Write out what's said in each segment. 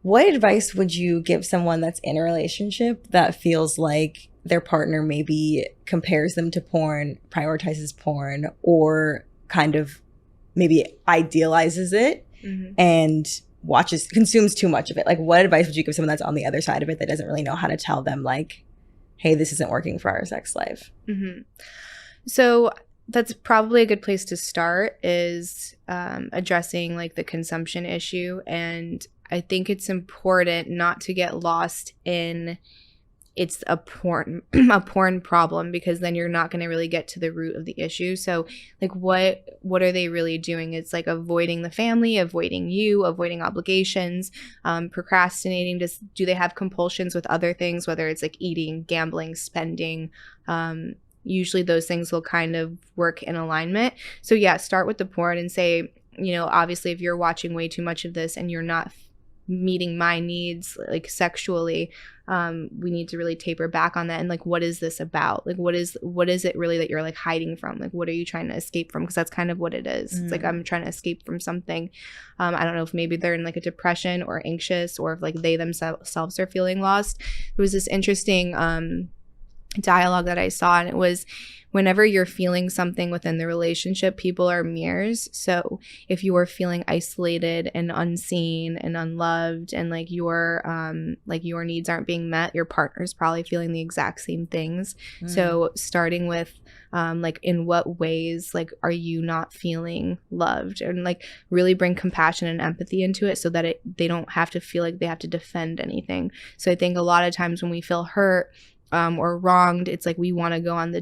What advice would you give someone that's in a relationship that feels like their partner maybe compares them to porn, prioritizes porn, or kind of maybe idealizes it and consumes too much of it? Like, what advice would you give someone that's on the other side of it that doesn't really know how to tell them, like, hey, this isn't working for our sex life? So that's probably a good place to start, is addressing like the consumption issue. And I think it's important not to get lost in it's a porn problem, because then you're not going to really get to the root of the issue. So like what are they really doing? It's like avoiding the family, avoiding you, avoiding obligations, procrastinating. Do they have compulsions with other things, whether it's like eating, gambling, spending? Usually those things will kind of work in alignment. So yeah, start with the porn and say, you know, obviously if you're watching way too much of this and you're not meeting my needs like sexually, we need to really taper back on that. And like, what is this about? Like, what is it really that you're like hiding from? Like, what are you trying to escape from? Because that's kind of what it is. It's like, I'm trying to escape from something. I don't know if maybe they're in like a depression or anxious, or if like they themselves are feeling lost. There was this interesting dialogue that I saw, and it was, whenever you're feeling something within the relationship, people are mirrors. So if you are feeling isolated and unseen and unloved, and like your needs aren't being met, your partner's probably feeling the exact same things. So starting with like, in what ways like are you not feeling loved, and like really bring compassion and empathy into it, so that they don't have to feel like they have to defend anything. So I think a lot of times when we feel hurt or wronged, it's like we want to go on the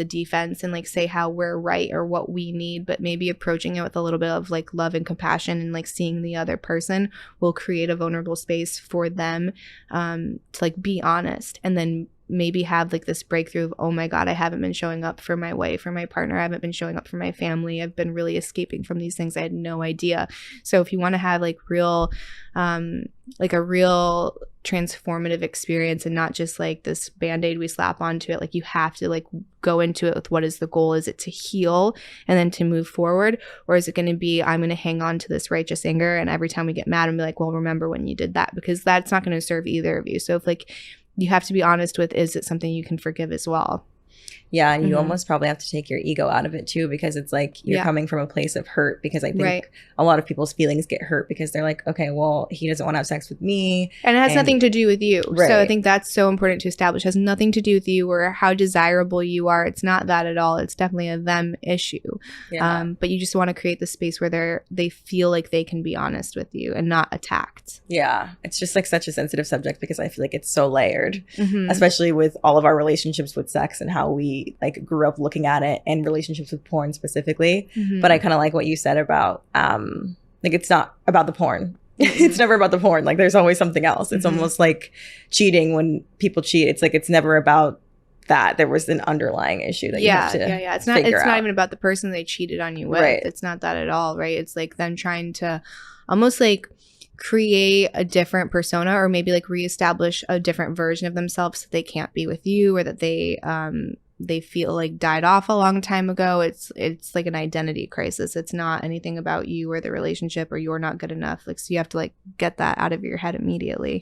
defense and like say how we're right or what we need, but maybe approaching it with a little bit of like love and compassion, and like seeing the other person will create a vulnerable space for them to like be honest, and then maybe have like this breakthrough of, oh my God, I haven't been showing up for my wife or my partner. I haven't been showing up for my family. I've been really escaping from these things. I had no idea. So if you want to have like a real transformative experience, and not just like this Band-Aid we slap onto it, like you have to like go into it with, what is the goal? Is it to heal and then to move forward? Or is it going to be, I'm going to hang on to this righteous anger, and every time we get mad and be like, well, remember when you did that? Because that's not going to serve either of you. So if like, you have to be honest with, is it something you can forgive as well? Yeah, and you almost probably have to take your ego out of it too, because it's like you're coming from a place of hurt, because I think a lot of people's feelings get hurt because they're like, okay, well, he doesn't want to have sex with me. And it has nothing to do with you. So I think that's so important to establish. It has nothing to do with you or how desirable you are. It's not that at all. It's definitely a them issue. Yeah. But you just want to create the space where they feel like they can be honest with you and not attacked. Yeah. It's just like such a sensitive subject, because I feel like it's so layered, especially with all of our relationships with sex and how we like grew up looking at it, and relationships with porn specifically. But I kind of like what you said about like, it's not about the porn. It's never about the porn. Like, there's always something else. It's almost like cheating. When people cheat, it's like it's never about that. There was an underlying issue that you have to It's not even about the person they cheated on you with. Right. It's not that at all, right? It's like them trying to almost like create a different persona, or maybe like reestablish a different version of themselves that they can't be with you, or that they feel like died off a long time ago. It's like an identity crisis. It's not anything about you or the relationship, or you're not good enough. Like, so you have to like get that out of your head immediately.